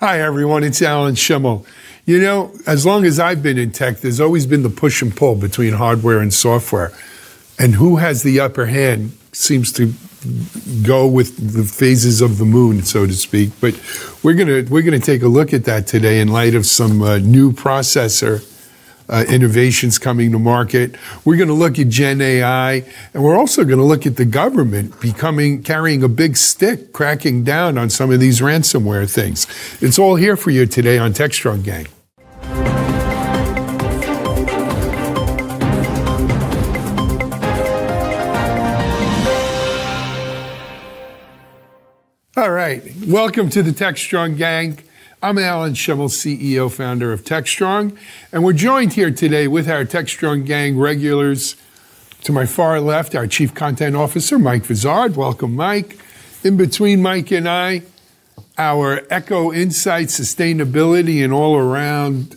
Hi, everyone. It's Alan Schimmel. You know, as long as I've been in tech, there's always been the push and pull between hardware and software. And who has the upper hand seems to go with the phases of the moon, so to speak. But we're gonna take a look at that today in light of some new processor innovations coming to market. We're going to look at Gen AI, and we're also going to look at the government carrying a big stick, cracking down on some of these ransomware things. It's all here for you today on Techstrong Gang. All right, welcome to the Techstrong Gang. I'm Alan Schimmel, CEO, founder of Techstrong, and we're joined here today with our Techstrong Gang regulars. To my far left, our Chief Content Officer, Mike Vizard. Welcome, Mike. In between Mike and I, our Echo Insight, sustainability, and all-around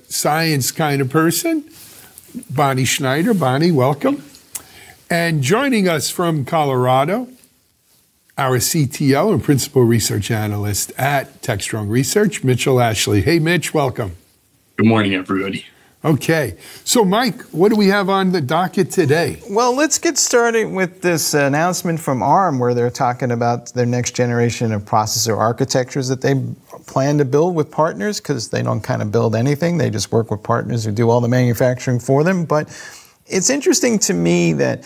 science kind of person, Bonnie Schneider. Bonnie, welcome. And joining us from Colorado, our CTO and Principal Research Analyst at Techstrong Research, Mitchell Ashley. Hey, Mitch, welcome. Good morning, everybody. Okay. So, Mike, what do we have on the docket today? Well, let's get started with this announcement from ARM where they're talking about their next generation of processor architectures that they plan to build with partners, because they don't kind of build anything. They just work with partners who do all the manufacturing for them. But it's interesting to me that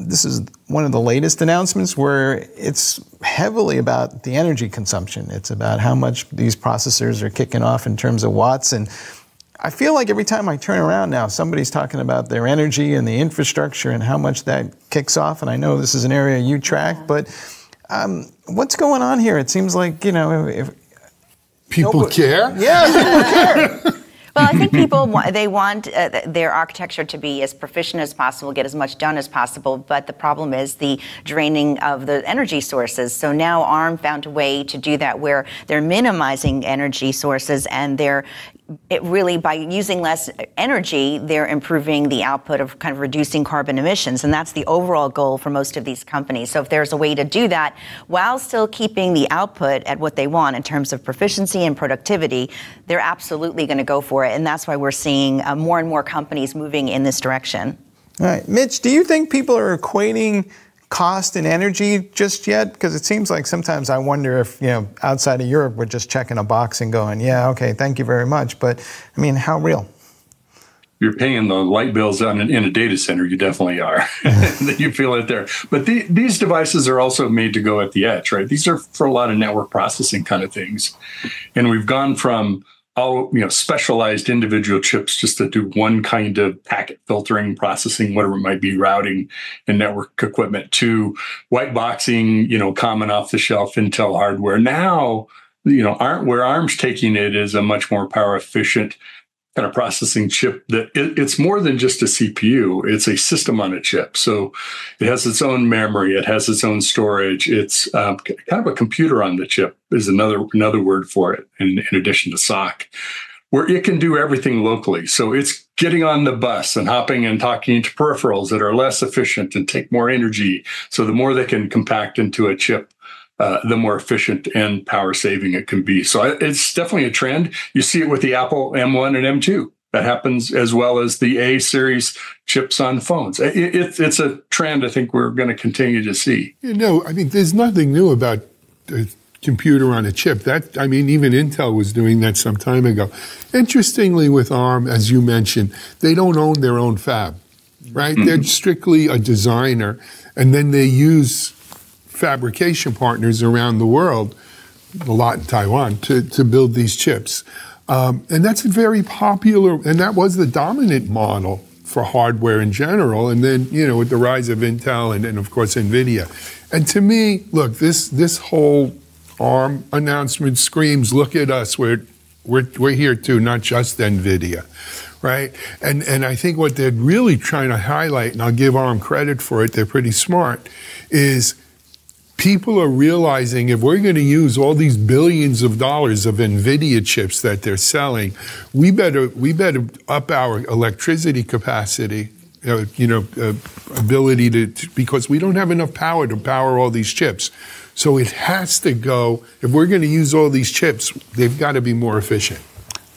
this is one of the latest announcements where it's heavily about the energy consumption. It's about how much these processors are kicking off in terms of watts. And I feel like every time I turn around now, somebody's talking about their energy and the infrastructure and how much that kicks off. And I know this is an area you track, but what's going on here? It seems like, you know, if people care? Yeah, people care. Well, I think people they want their architecture to be as proficient as possible, get as much done as possible, but the problem is the draining of the energy sources. So now ARM found a way to do that where they're minimizing energy sources, and really, by using less energy, they're improving the output of kind of reducing carbon emissions. And that's the overall goal for most of these companies. So if there's a way to do that while still keeping the output at what they want in terms of proficiency and productivity, they're absolutely going to go for it. And that's why we're seeing more and more companies moving in this direction. All right. Mitch, do you think people are equating cost and energy just yet? Because it seems like sometimes I wonder if, you know, outside of Europe, we're just checking a box and going, yeah, okay, thank you very much. But I mean, how real? You're paying the light bills in a data center, you definitely are. You feel it there. But these devices are also made to go at the edge, right? These are for a lot of network processing kind of things. And we've gone from specialized individual chips just to do one kind of packet filtering, processing, whatever it might be, routing and network equipment, to white boxing, common off the shelf Intel hardware. Now, where ARM's taking it is a much more power efficient kind of processing chip that it's more than just a CPU. It's a system on a chip. So it has its own memory. It has its own storage. It's kind of a computer on the chip is another word for it, in addition to SOC, where it can do everything locally. So it's getting on the bus and hopping and talking to peripherals that are less efficient and take more energy. So the more they can compact into a chip, the more efficient and power saving it can be. So it's definitely a trend. You see it with the Apple M1 and M2. That happens, as well as the A series chips on phones. It's a trend I think we're going to continue to see. There's nothing new about a computer on a chip. Even Intel was doing that some time ago. Interestingly, with ARM, as you mentioned, they don't own their own fab, right? Mm-hmm. They're strictly a designer, and then they use fabrication partners around the world, a lot in Taiwan, to build these chips. And that's very popular, and that was the dominant model for hardware in general. And then, with the rise of Intel and of course, NVIDIA. And to me, look, this whole ARM announcement screams, look at us, we're here too, not just NVIDIA, right? And I think what they're really trying to highlight, and I'll give ARM credit for it, they're pretty smart, is people are realizing if we're going to use all these billions of dollars of NVIDIA chips that they're selling, we better up our electricity capacity, ability to, because we don't have enough power to power all these chips. So it has to go, if we're going to use all these chips, they've got to be more efficient.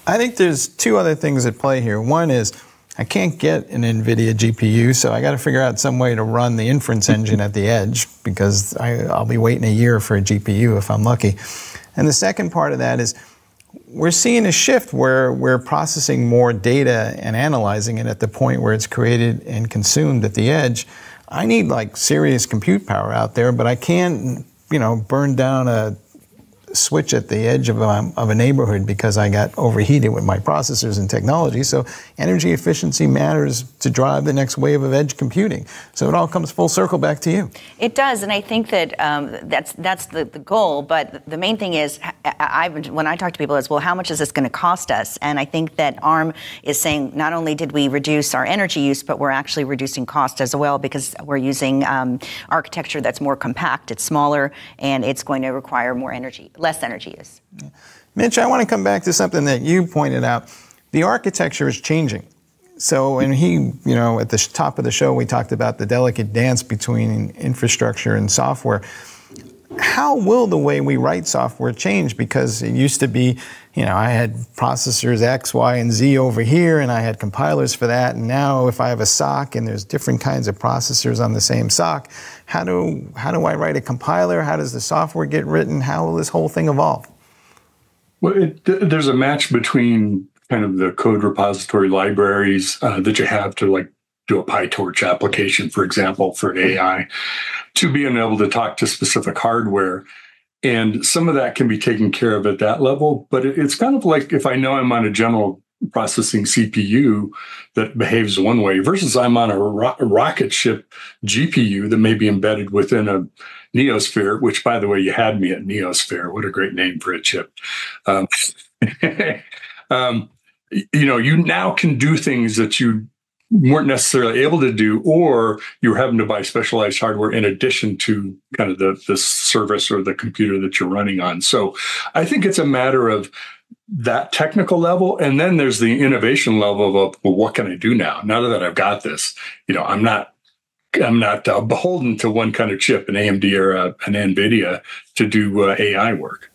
I think there's two other things at play here. One is I can't get an NVIDIA GPU, so I got to figure out some way to run the inference engine at the edge, because I'll be waiting a year for a GPU if I'm lucky. And the second part of that is we're seeing a shift where we're processing more data and analyzing it at the point where it's created and consumed at the edge. I need like serious compute power out there, but I can't, burn down a switch at the edge of a neighborhood because I got overheated with my processors and technology. So energy efficiency matters to drive the next wave of edge computing. So it all comes full circle back to you. It does, and I think that that's the goal. But the main thing is, when I talk to people, is, well, how much is this going to cost us? And I think that ARM is saying not only did we reduce our energy use, but we're actually reducing cost as well, because we're using architecture that's more compact, it's smaller, and it's going to require less energy use. Yeah. Mitch, I want to come back to something that you pointed out. The architecture is changing. So, and at the top of the show, we talked about the delicate dance between infrastructure and software. How will the way we write software change? Because it used to be, I had processors X, Y, and Z over here, and I had compilers for that. And now if I have a SOC and there's different kinds of processors on the same SOC, how do I write a compiler? How does the software get written? How will this whole thing evolve? Well, there's a match between kind of the code repository libraries that you have to do a PyTorch application, for example, for AI, to being able to talk to specific hardware. And some of that can be taken care of at that level. But it's kind of like if I know I'm on a general processing CPU that behaves one way versus I'm on a rocket ship GPU that may be embedded within a Neosphere, which, by the way, you had me at Neosphere. What a great name for a chip. You now can do things that you weren't necessarily able to do, or you were having to buy specialized hardware in addition to kind of the service or the computer that you're running on. So I think it's a matter of that technical level. And then there's the innovation level of, well, what can I do now? Now that I've got this, I'm not beholden to one kind of chip, an AMD or an NVIDIA, to do AI work.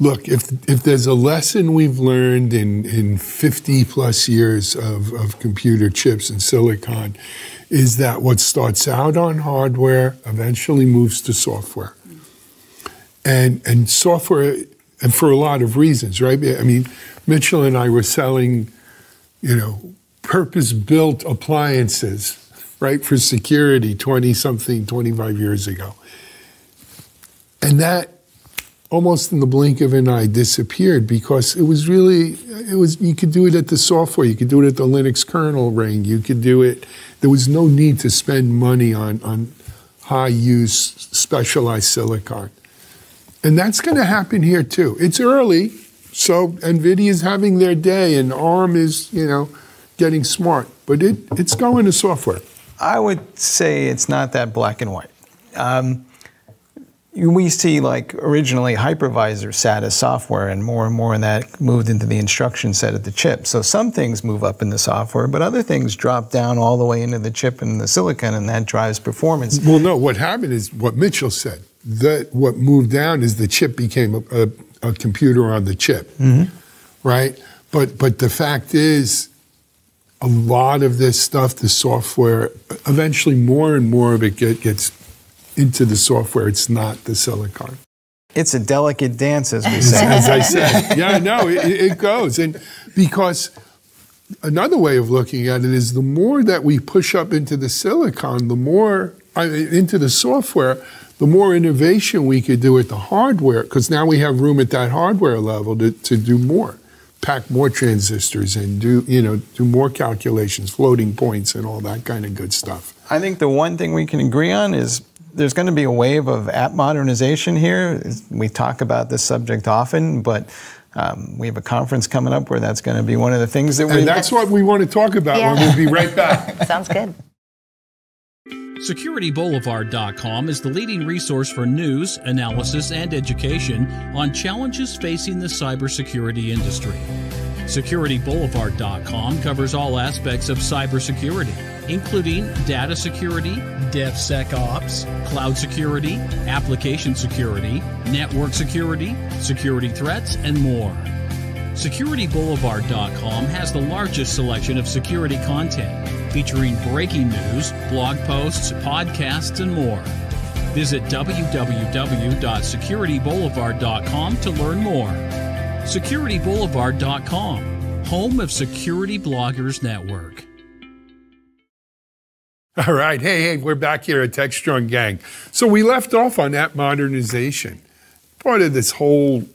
Look, if there's a lesson we've learned in 50 plus years of computer chips and silicon, is that what starts out on hardware eventually moves to software. And software, and for a lot of reasons, right? I mean, Mitchell and I were selling, purpose-built appliances, right, for security 25 years ago. And that almost in the blink of an eye disappeared, because you could do it at the software, you could do it at the Linux kernel ring, you could do it, there was no need to spend money on high-use specialized silicon. And that's going to happen here too. It's early, so NVIDIA's having their day and ARM is, getting smart, but it's going to software. I would say it's not that black and white. We see, originally hypervisor sat as software, and more of that moved into the instruction set of the chip. So some things move up in the software, but other things drop down all the way into the chip and the silicon, and that drives performance. Well, no, what happened is what Mitchell said, that what moved down is the chip became a computer on the chip, right? But the fact is, a lot of this stuff, the software, eventually more and more of it gets into the software. It's not the silicon. It's a delicate dance, as we say. As I said. Yeah, no, it goes. And because another way of looking at it is the more that we push up into the silicon, the more into the software, the more innovation we could do at the hardware, because now we have room at that hardware level to do more. Pack more transistors and do more calculations, floating points, and all that kind of good stuff. I think the one thing we can agree on is there's going to be a wave of app modernization here. We talk about this subject often, but we have a conference coming up where that's going to be one of the things that we... And that's what we want to talk about when we'll be right back. Sounds good. SecurityBoulevard.com is the leading resource for news, analysis, and education on challenges facing the cybersecurity industry. SecurityBoulevard.com covers all aspects of cybersecurity, including data security, DevSecOps, cloud security, application security, network security, security threats, and more. SecurityBoulevard.com has the largest selection of security content, featuring breaking news, blog posts, podcasts, and more. Visit www.securityboulevard.com to learn more. SecurityBoulevard.com, home of Security Bloggers Network. All right. Hey, we're back here at Techstrong Gang. So we left off on app modernization. Part of this whole,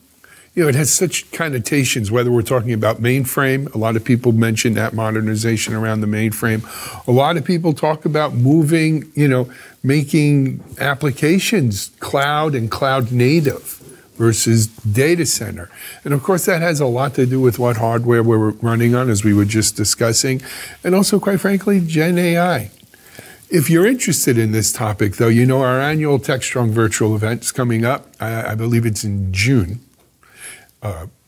it has such connotations, whether we're talking about mainframe. A lot of people mention app modernization around the mainframe. A lot of people talk about moving, making applications cloud and cloud native versus data center. And of course, that has a lot to do with what hardware we're running on, as we were just discussing, and also, quite frankly, Gen AI. If you're interested in this topic, though, our annual Techstrong virtual event is coming up. I believe it's in June.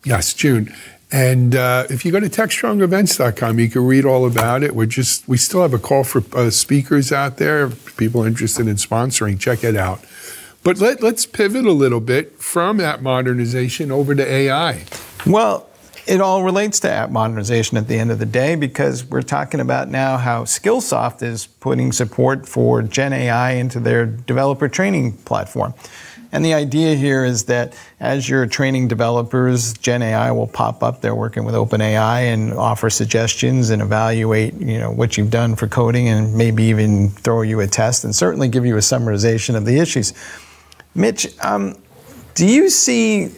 Yes, June. And if you go to TechStrongEvents.com, you can read all about it. We still have a call for speakers out there, people interested in sponsoring. Check it out. But let's pivot a little bit from app modernization over to AI. Well, it all relates to app modernization at the end of the day, because we're talking about now how Skillsoft is putting support for Gen AI into their developer training platform. And the idea here is that as you're training developers, Gen AI will pop up. They're working with OpenAI and offer suggestions and evaluate, what you've done for coding, and maybe even throw you a test and certainly give you a summarization of the issues. Mitch, do you see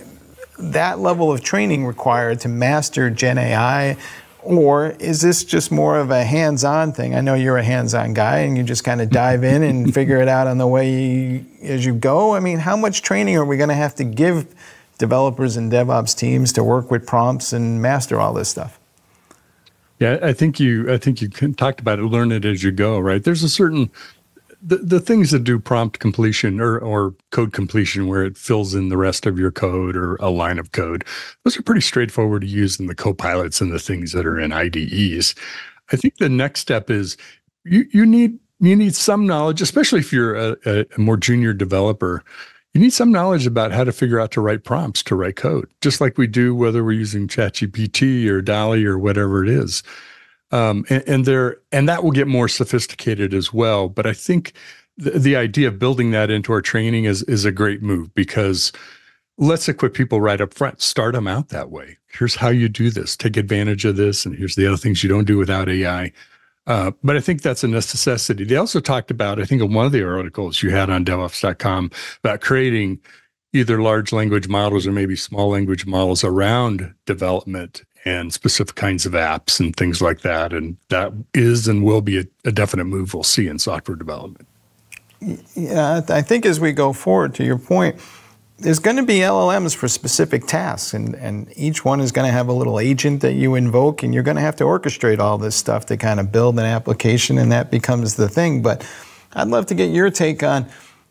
that level of training required to master Gen AI, or is this just more of a hands-on thing? I know you're a hands-on guy and you just kind of dive in and figure it out on the way as you go. I mean, how much training are we going to have to give developers and DevOps teams to work with prompts and master all this stuff? Yeah, I think you talked about it, learn it as you go, right? There's a certain the things that do prompt completion or code completion, where it fills in the rest of your code or a line of code, those are pretty straightforward to use in the copilots and the things that are in IDEs. I think the next step is you need some knowledge, especially if you're a more junior developer. You need some knowledge about how to figure out to write prompts to write code, just like we do whether we're using ChatGPT or DALL-E or whatever it is. And that will get more sophisticated as well. But I think the idea of building that into our training is a great move, because let's equip people right up front. Start them out that way. Here's how you do this. Take advantage of this. And here's the other things you don't do without AI. But I think that's a necessity. They also talked about, I think in one of the articles you had on DevOps.com, about creating either large language models or maybe small language models around development and specific kinds of apps and things like that. And that is and will be a definite move we'll see in software development. Yeah, I think as we go forward, to your point, there's going to be LLMs for specific tasks, and each one is going to have a little agent that you invoke, and you're going to have to orchestrate all this stuff to kind of build an application, and that becomes the thing. But I'd love to get your take on,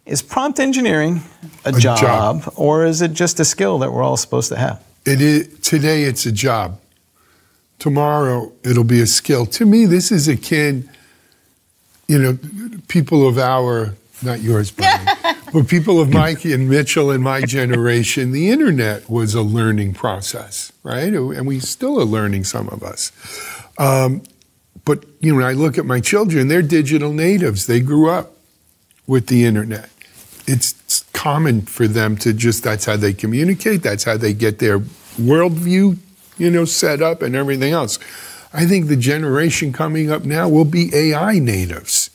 is prompt engineering a job, or is it just a skill that we're all supposed to have? It is. Today it's a job. Tomorrow it'll be a skill. To me, this is akin, people of our, not yours, Bonnie, but people of Mike and Mitchell and my generation, the internet was a learning process, right? And we still are learning, some of us. But, when I look at my children, they're digital natives. They grew up with the internet. It's common for them to that's how they communicate. That's how they get their worldview, set up and everything else. I think the generation coming up now will be AI natives.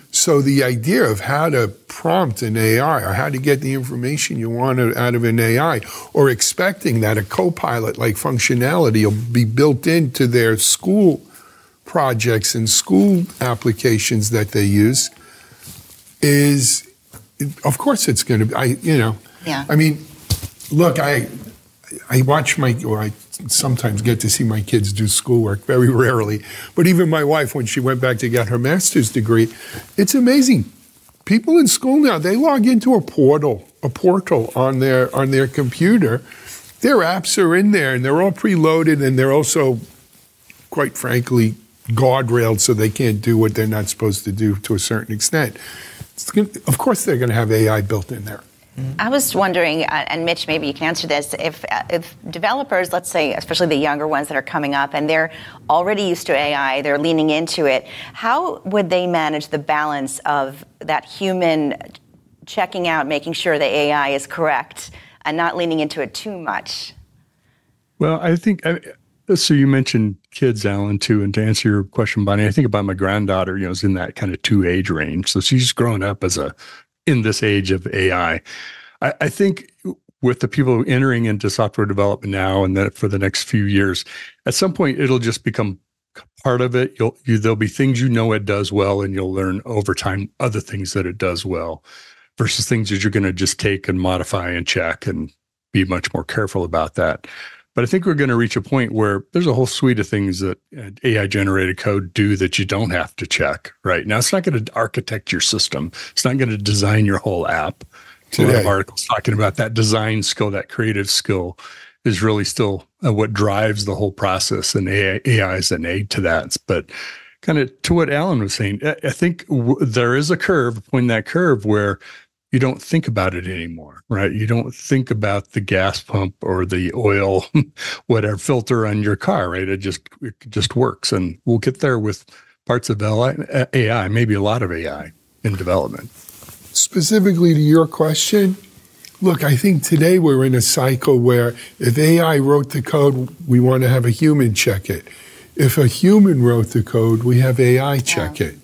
So the idea of how to prompt an AI or how to get the information you want out of an AI, or expecting that a copilot-like functionality will be built into their school projects and school applications that they use, is, of course it's going to be, Yeah. I mean, look, I watch I sometimes get to see my kids do schoolwork, very rarely. But even my wife, when she went back to get her master's degree, it's amazing. People in school now, they log into a portal on their computer. Their apps are in there, and they're all preloaded, and they're also, quite frankly, guardrailed so they can't do what they're not supposed to do to a certain extent. Of course, they're going to have AI built in there. I was wondering, and Mitch, maybe you can answer this, if developers, let's say, especially the younger ones that are coming up, and they're already used to AI, they're leaning into it, how would they manage the balance of that human checking out, making sure the AI is correct, and not leaning into it too much? Well, I think, so you mentioned kids, Alan, too, and to answer your question, Bonnie, I think about my granddaughter, is in that kind of 2 age range. So she's grown up in this age of AI. I think with the people entering into software development now and then for the next few years, at some point it'll just become part of it. There'll be things it does well, and you'll learn over time other things that it does well versus things that you're going to just take and modify and check and be much more careful about that. But I think we're going to reach a point where there's a whole suite of things that AI-generated code do that you don't have to check right now. It's not going to architect your system. It's not going to design your whole app. A lot of articles talking about that design skill, that creative skill is really still what drives the whole process, and AI is an aid to that. But kind of to what Alan was saying, I think there is a point in that curve where you don't think about it anymore, right? You don't think about the gas pump or the oil, whatever filter on your car, right? It just works. And we'll get there with parts of AI, maybe a lot of AI in development. Specifically to your question, look, I think today we're in a cycle where if AI wrote the code, we want to have a human check it. If a human wrote the code, we have AI check it.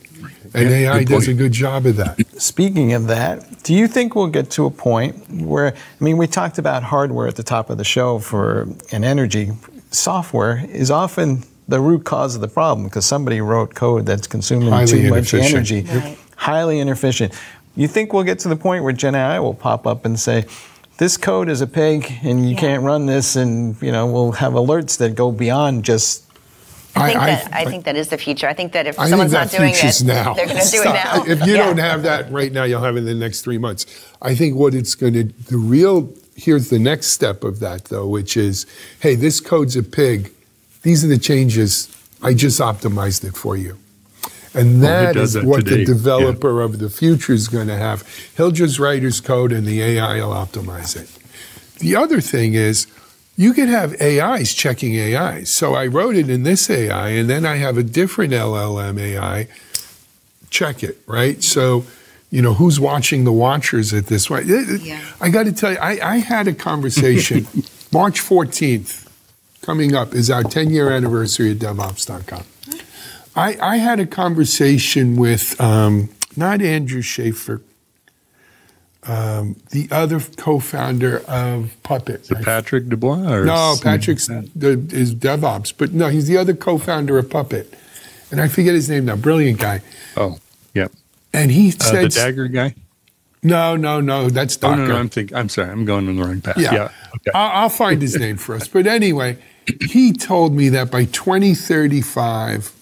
And AI does a good job of that. Speaking of that, do you think we'll get to a point where, we talked about hardware at the top of the show for an energy. Software is often the root cause of the problem because somebody wrote code that's consuming too much energy, highly inefficient. You think we'll get to the point where Gen AI will pop up and say, this code is a pig and you can't run this, and we'll have alerts that go beyond just... I think that is the future. I think that if someone's not doing it, now. They're going to do it now. If you don't have that right now, you'll have it in the next 3 months. I think what it's going to, here's the next step of that though, which is, hey, this code's a pig. These are the changes. I just optimized it for you. And that is what the developer of the future is going to have. He'll just write his code and the AI will optimize it. The other thing is, you can have AIs checking AIs. So I wrote it in this AI, and then I have a different LLM AI check it, right? So, who's watching the watchers at this point? I got to tell you, I had a conversation, March 14th, coming up, is our 10-year anniversary at DevOps.com. I had a conversation with, not Andrew Schaefer, the other co-founder of Puppet. Is it Patrick Dubois? No, Patrick's is DevOps, but no, he's the other co-founder of Puppet. And I forget his name now, brilliant guy. Oh, yep. And he said... the Dagger guy? No, that's Docker. No, I'm sorry, I'm going in the wrong path. Yeah. Okay. I'll find his name for us. But anyway, he told me that by 2035,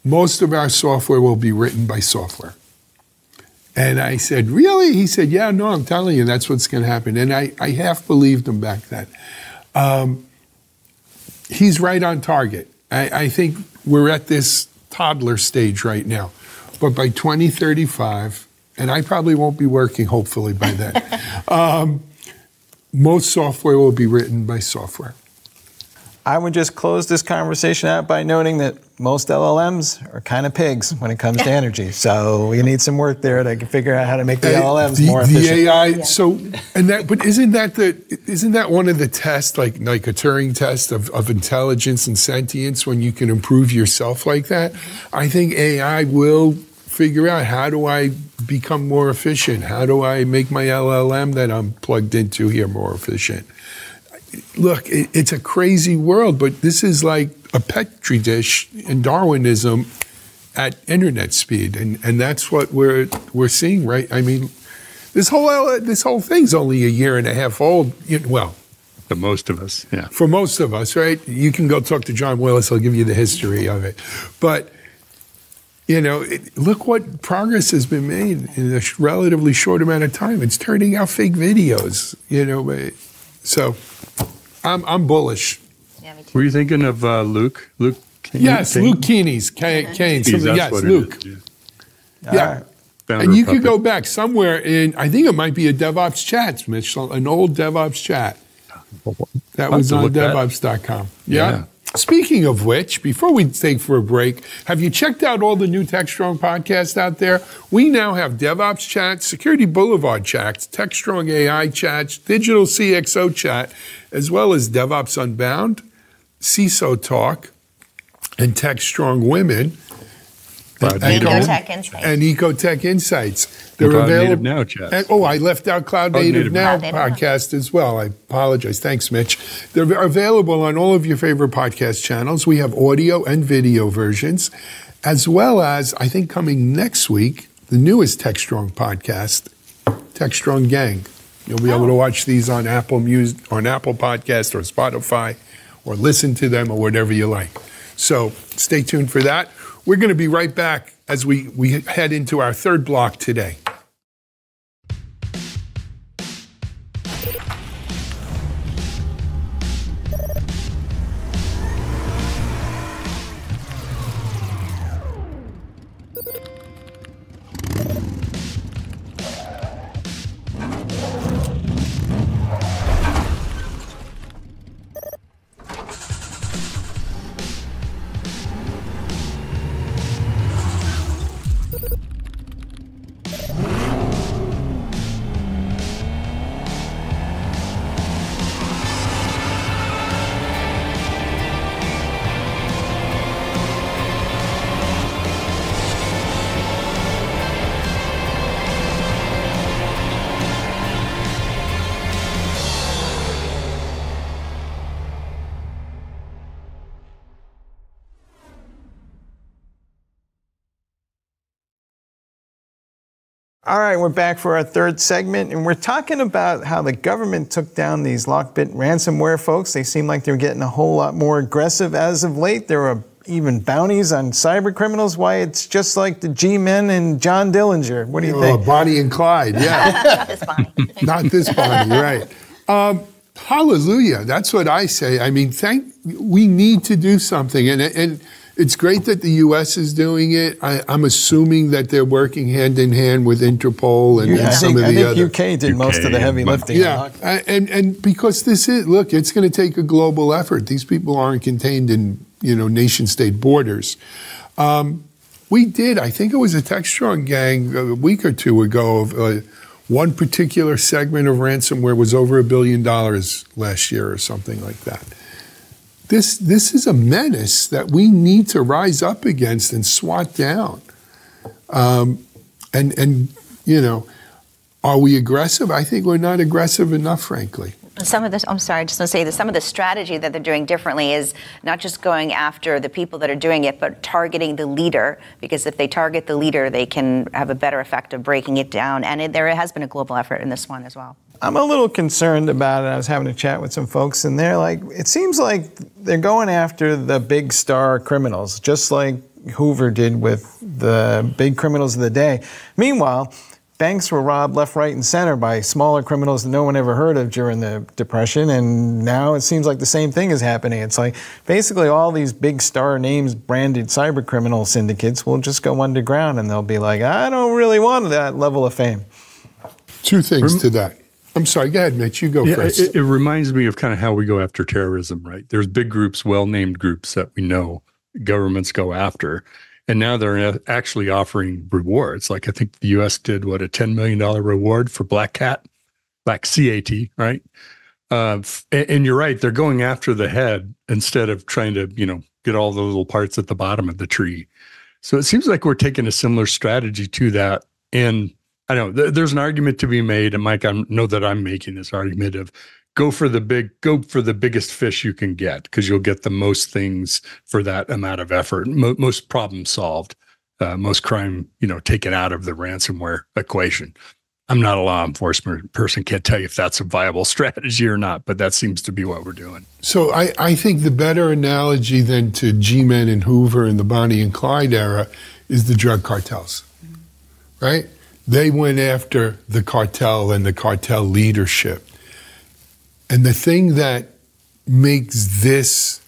most of our software will be written by software. And I said, really? He said, yeah, no, I'm telling you, that's what's going to happen. And I half believed him back then. He's right on target. I think we're at this toddler stage right now. But by 2035, and I probably won't be working, hopefully, by then, most software will be written by software. I would just close this conversation out by noting that most LLMs are kind of pigs when it comes to energy. So we need some work there to figure out how to make the LLMs more efficient. The AI, but isn't that one of the tests, like a Turing test of intelligence and sentience, when you can improve yourself like that? I think AI will figure out, how do I become more efficient? How do I make my LLM that I'm plugged into here more efficient? Look, it's a crazy world, but this is like a petri dish in Darwinism at internet speed, and that's what we're seeing, right? I mean, this whole thing's only a year and a half old. Well, for most of us, yeah. For most of us, right? You can go talk to John Willis; he'll give you the history of it. But look what progress has been made in a relatively short amount of time. It's turning out fake videos, So I'm bullish. Yeah, me too. Were you thinking of Luke? Luke Yes, Luke Keeney's. Kane. Yes, Luke. Yeah. And you could go back somewhere in, I think it might be a DevOps chat, Mitch, an old DevOps chat. That was on DevOps.com. Yeah. Speaking of which, before we take for a break, have you checked out all the new Techstrong podcasts out there? We now have DevOps chats, Security Boulevard chats, Techstrong AI chats, Digital CXO chat, as well as DevOps Unbound, CISO Talk, and Techstrong Women. And Ecotech Insights. And Ecotech Insights. They're Cloud Native Now chat. I left out Cloud Native Now podcast as well. I apologize. Thanks, Mitch. They're available on all of your favorite podcast channels. We have audio and video versions, as well as, I think coming next week, the newest Techstrong podcast, Techstrong Gang. You'll be able to watch these on Apple Music, on Apple Podcast or Spotify, or listen to them or whatever you like. So stay tuned for that. We're going to be right back as we head into our third block today. All right, we're back for our third segment, and we're talking about how the government took down these Lockbit ransomware folks. They seem like they're getting a whole lot more aggressive as of late. There are even bounties on cyber criminals. Why, it's just like the G-Men and John Dillinger. What do you think? Bonnie and Clyde, yeah. Not this Bonnie. Not this Bonnie, right. Hallelujah, that's what I say. I mean, we need to do something, and it's great that the U.S. is doing it. I'm assuming that they're working hand in hand with Interpol and some of the other. I think UK did most of the heavy lifting. Yeah, and because this is, look, it's going to take a global effort. These people aren't contained in, nation-state borders. We did, I think it was a Techstrong Gang a week or two ago, of one particular segment of ransomware was over $1 billion last year or something like that. This is a menace that we need to rise up against and swat down. Are we aggressive? I think we're not aggressive enough, frankly. Some of this, I'm sorry, I just want to say that some of the strategy that they're doing differently is not just going after the people that are doing it, but targeting the leader, because if they target the leader, they can have a better effect of breaking it down. And there has been a global effort in this one as well. I'm a little concerned about it. I was having a chat with some folks, and they're like, it seems like they're going after the big star criminals, just like Hoover did with the big criminals of the day. Meanwhile, banks were robbed left, right, and center by smaller criminals that no one ever heard of during the Depression, and now it seems like the same thing is happening. It's like basically all these big star names branded cyber criminal syndicates will just go underground, and they'll be like, I don't really want that level of fame. Two things to that. I'm sorry, go ahead, Mitch, you go first. It reminds me of kind of how we go after terrorism, right? There's big groups, well-named groups that we know governments go after. And now they're actually offering rewards. Like I think the U.S. did, a $10 million reward for Black CAT, right? And you're right, they're going after the head instead of trying to, get all the little parts at the bottom of the tree. So it seems like we're taking a similar strategy to that. And I know there's an argument to be made, and Mike, I know that I'm making this argument of go for the biggest fish you can get, because you'll get the most things for that amount of effort, most problems solved, most crime, taken out of the ransomware equation. I'm not a law enforcement person, can't tell you if that's a viable strategy or not, but that seems to be what we're doing. So I think the better analogy than to G-Men and Hoover and the Bonnie and Clyde era is the drug cartels, right? They went after the cartel and the cartel leadership. And the thing that makes this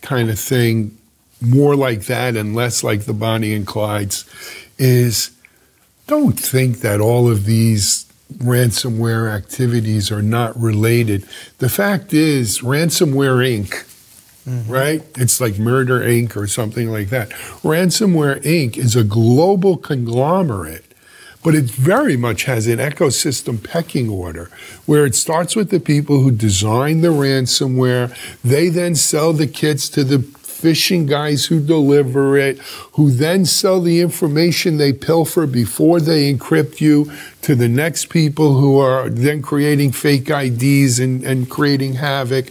kind of thing more like that and less like the Bonnie and Clydes is don't think that all of these ransomware activities are not related. The fact is, Ransomware Inc., right? It's like Murder Inc. or something like that. Ransomware Inc. is a global conglomerate, but it very much has an ecosystem pecking order where it starts with the people who design the ransomware. They then sell the kits to the phishing guys who deliver it, who then sell the information they pilfer before they encrypt you to the next people who are then creating fake IDs and creating havoc.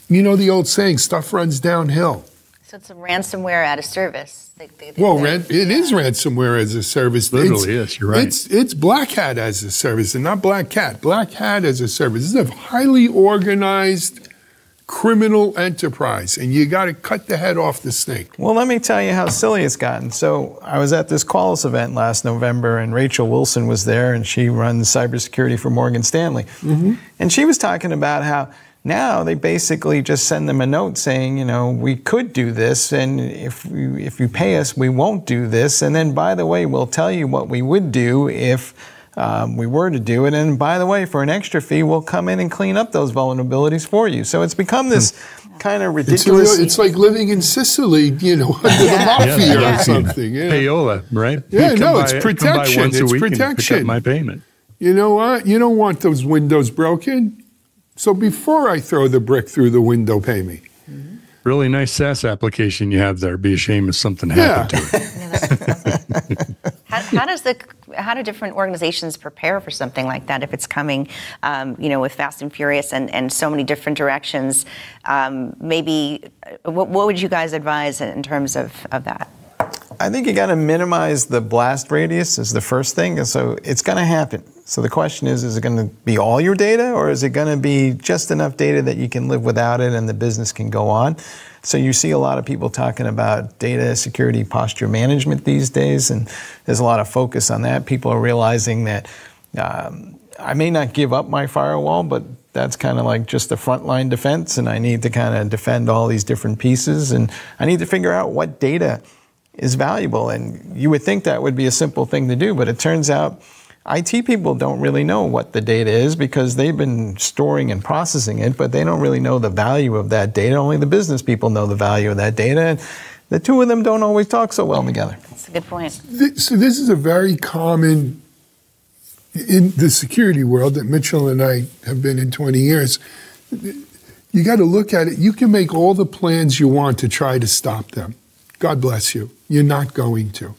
You know the old saying, stuff runs downhill. So it's a ransomware at a service. It is ransomware as a service. Literally is, you're right. It's Black Hat as a service and not Black Cat. Black Hat as a service. This is a highly organized criminal enterprise, and you got to cut the head off the snake. Well, let me tell you how silly it's gotten. So I was at this Qualys event last November, and Rachel Wilson was there, and she runs cybersecurity for Morgan Stanley. And she was talking about how now they basically just send them a note saying, you know, we could do this, and if you pay us, we won't do this. And then, by the way, we'll tell you what we would do if we were to do it. And by the way, for an extra fee, we'll come in and clean up those vulnerabilities for you. So it's become this kind of ridiculous. It's like living in Sicily, you know, under the mafia or something. Yeah. Payola, right? Yeah, no, it's protection. It's protection. Pick up my payment. You know what? You don't want those windows broken. So before I throw the brick through the window, pay me. Really nice SaaS application you have there. Be a shame if something happened to it. How do different organizations prepare for something like that if it's coming, you know, with fast and furious and so many different directions? Maybe what would you guys advise in terms of that? I think you got to minimize the blast radius is the first thing. And so it's going to happen. So the question is it going to be all your data, or is it going to be just enough data that you can live without it and the business can go on? So you see a lot of people talking about data security posture management these days, and there's a lot of focus on that. People are realizing that I may not give up my firewall, but that's kind of like just a frontline defense, and I need to kind of defend all these different pieces, and I need to figure out what data is valuable. And you would think that would be a simple thing to do, but it turns out IT people don't really know what the data is because they've been storing and processing it, but they don't really know the value of that data. Only the business people know the value of that data. And the two of them don't always talk so well together. That's a good point. So this is a very common, in the security world that Mitchell and I have been in 20 years, you got to look at it. You can make all the plans you want to try to stop them. God bless you. You're not going to.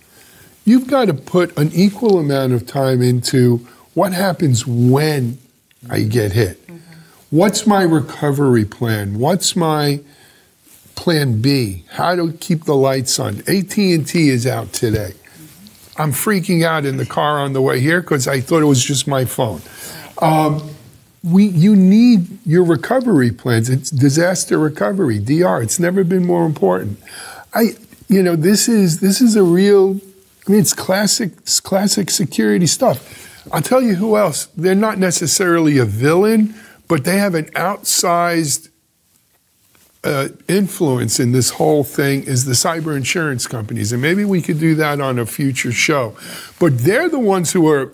You've got to put an equal amount of time into what happens when I get hit. What's my recovery plan? What's my plan B? How to keep the lights on? AT&T is out today. I'm freaking out in the car on the way here because I thought it was just my phone. You need your recovery plans. It's disaster recovery, DR. It's never been more important. This is a real. I mean, it's classic security stuff. I'll tell you who else. They're not necessarily a villain, but they have an outsized influence in this whole thing is the cyber insurance companies. And maybe we could do that on a future show. But they're the ones who are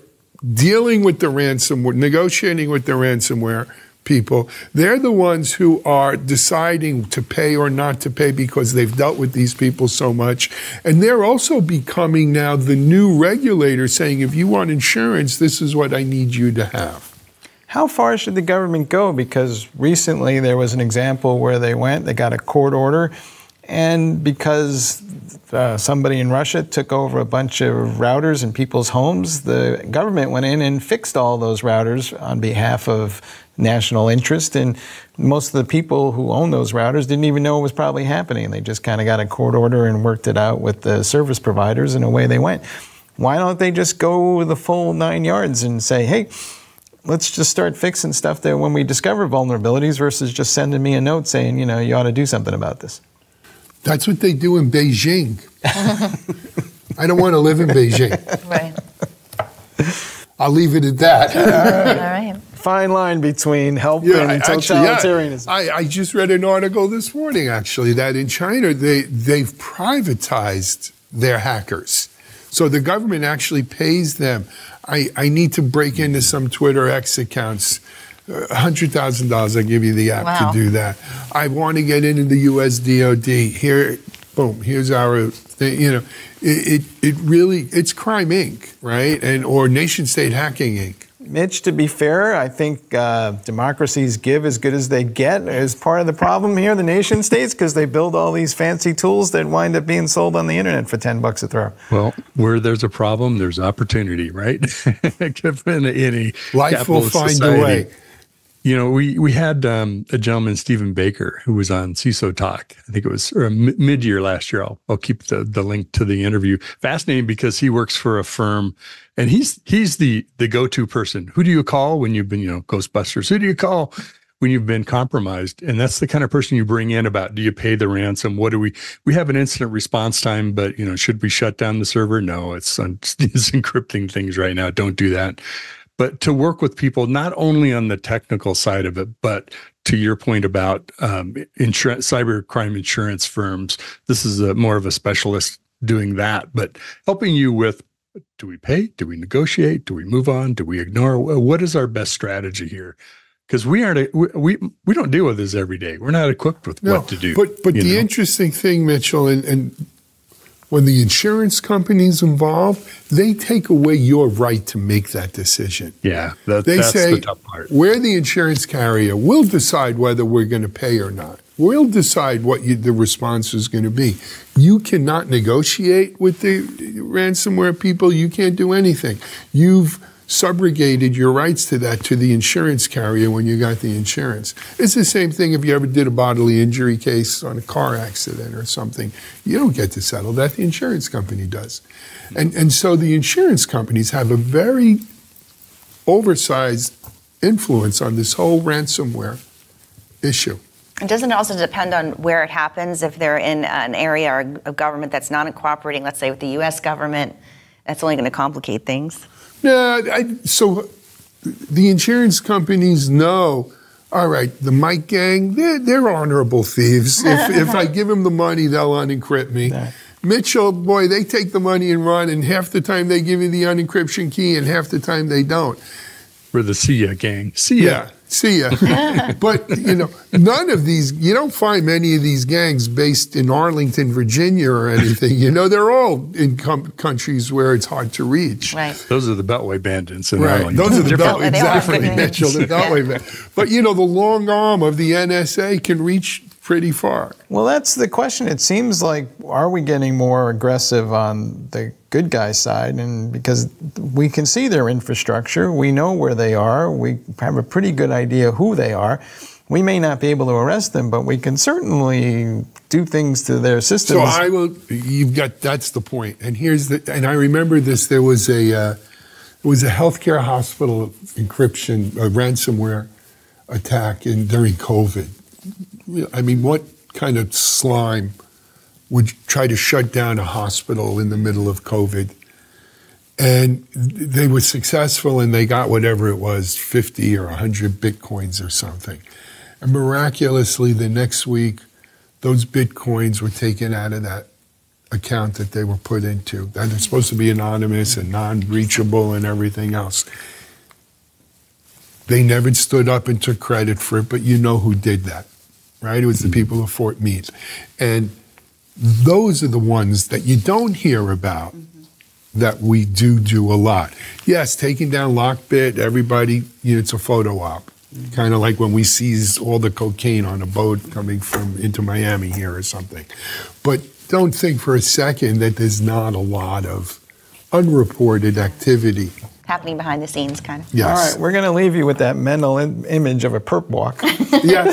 dealing with the ransomware, negotiating with the ransomware people. They're the ones who are deciding to pay or not to pay because they've dealt with these people so much. And they're also becoming now the new regulator saying, if you want insurance, this is what I need you to have. How far should the government go? Because recently there was an example where they got a court order, and because somebody in Russia took over a bunch of routers in people's homes, the government went in and fixed all those routers on behalf of national interest, and most of the people who own those routers didn't even know it was probably happening. They just kind of got a court order and worked it out with the service providers, and away they went. Why don't they just go the full 9 yards and say, hey, let's just start fixing stuff there when we discover vulnerabilities versus just sending me a note saying, you ought to do something about this? That's what they do in Beijing. I don't want to live in Beijing. Right. I'll leave it at that. All right. fine line between help and totalitarianism. I just read an article this morning, actually, that in China, they've privatized their hackers. So the government actually pays them. I need to break into some Twitter X accounts. $100,000, I'll give you the app to do that. I want to get into the US DOD. Here, boom, here's our thing. You know, it really, it's Crime Inc., right? Or Nation State Hacking Inc. Mitch, to be fair, I think democracies give as good as they get is part of the problem here, the nation states, because they build all these fancy tools that wind up being sold on the internet for $10 a throw. Well, where there's a problem, there's opportunity, right? In any life will find society. a way. You know, we had a gentleman, Stephen Baker, who was on CISO Talk. I think it was mid-year last year. I'll keep the link to the interview. Fascinating because he works for a firm, and he's the go-to person. Who do you call when you've been, Ghostbusters? Who do you call when you've been compromised? And that's the kind of person you bring in about, do you pay the ransom? What do we have an incident response time, but, should we shut down the server? No, it's encrypting things right now. Don't do that. But to work with people, not only on the technical side of it, but to your point about cybercrime insurance firms, this is more of a specialist doing that, but helping you with, do we pay? Do we negotiate? Do we move on? Do we ignore? What is our best strategy here? Because we don't deal with this every day. We're not equipped with what to do. But the interesting thing, Mitchell, and when the insurance company's involved, they take away your right to make that decision. Yeah, that's the tough part. We're the insurance carrier. We'll decide whether we're going to pay or not. We'll decide what the response is going to be. You cannot negotiate with the ransomware people. You can't do anything. You've subrogated your rights to the insurance carrier when you got the insurance. It's the same thing if you ever did a bodily injury case on a car accident or something. You don't get to settle that. The insurance company does. And so the insurance companies have a very oversized influence on this whole ransomware issue. And doesn't it also depend on where it happens? If they're in an area or a government that's not cooperating, let's say with the U.S. government, that's only going to complicate things. No, so the insurance companies know, all right, the Mike gang, they're honorable thieves. If I give them the money, they'll unencrypt me. Yeah. Mitchell, boy, they take the money and run, and half the time they give you the unencryption key, and half the time they don't. We're the See Ya gang. See ya. Yeah. See ya. But, none of these, you don't find many of these gangs based in Arlington, Virginia or anything. They're all in countries where it's hard to reach. Right. Those are the Beltway bandits in Arlington. Those are the Beltway, exactly, Mitchell, the Beltway bandits. But, the long arm of the NSA can reach pretty far. Well, that's the question. It seems like, are we getting more aggressive on the good guy side? And because we can see their infrastructure, we know where they are, we have a pretty good idea who they are. We may not be able to arrest them, but we can certainly do things to their systems. So that's the point. And and I remember this, there was a healthcare hospital encryption, a ransomware attack during COVID. I mean, what kind of slime would try to shut down a hospital in the middle of COVID? And they were successful, and they got whatever it was, 50 or 100 Bitcoins or something. And miraculously, the next week, those Bitcoins were taken out of that account that they were put into. They're supposed to be anonymous and non-breachable and everything else. They never stood up and took credit for it, but you know who did that, right? It was the people of Fort Meade. And those are the ones that you don't hear about that we do a lot. Yes, taking down Lockbit, everybody, it's a photo op. Kind of like when we seized all the cocaine on a boat coming into Miami here or something. But don't think for a second that there's not a lot of unreported activity happening behind the scenes, kind of. Yes. All right, we're going to leave you with that mental image of a perp walk. Yeah.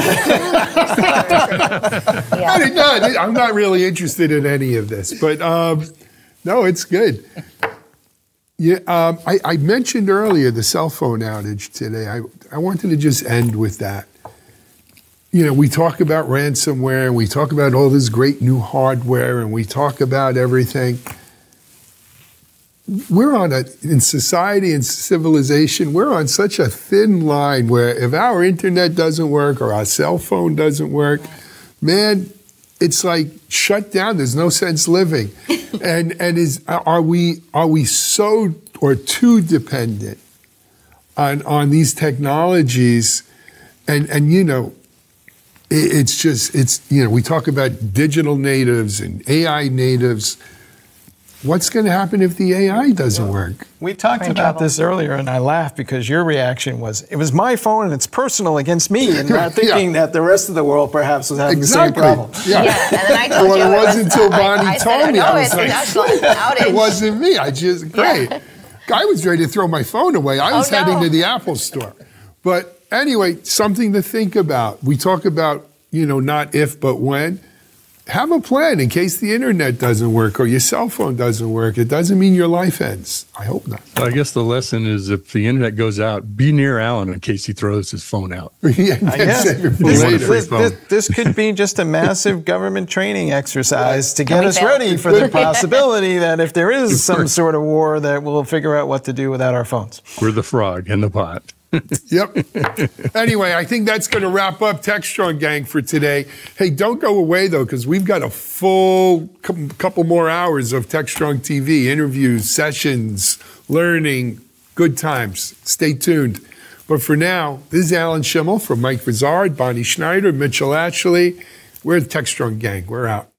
I'm not really interested in any of this, but no, it's good. Yeah, I mentioned earlier the cell phone outage today. I wanted to just end with that. We talk about ransomware, and we talk about all this great new hardware, and we talk about everything. we're in society and civilization, we're on such a thin line where if our internet doesn't work or our cell phone doesn't work, man, it's like shut down. There's no sense living. And are we so or too dependent on these technologies? And you know, we talk about digital natives and AI natives. What's going to happen if the AI doesn't work? We talked about this earlier, and I laughed because your reaction was, it was my phone and it's personal against me, and not thinking that the rest of the world perhaps was having the same problem. Yeah, and then I told you it wasn't until Bonnie told me. I was like, outage. It wasn't me. Great. I was ready to throw my phone away. I was heading to the Apple store. But anyway, something to think about. We talk about, not if, but when. Have a plan in case the internet doesn't work or your cell phone doesn't work. It doesn't mean your life ends. I hope not. Well, I guess the lesson is if the internet goes out, be near Alan in case he throws his phone out. This could be just a massive government training exercise to get us ready for the possibility that if there is some sort of war, that we'll figure out what to do without our phones. We're the frog in the pot. Yep. Anyway, I think that's going to wrap up Techstrong Gang for today. Hey, don't go away, though, because we've got a full couple more hours of Techstrong TV, interviews, sessions, learning, good times. Stay tuned. But for now, this is Alan Schimmel from Mike Vizard, Bonnie Schneider, Mitchell Ashley. We're the Techstrong Gang. We're out.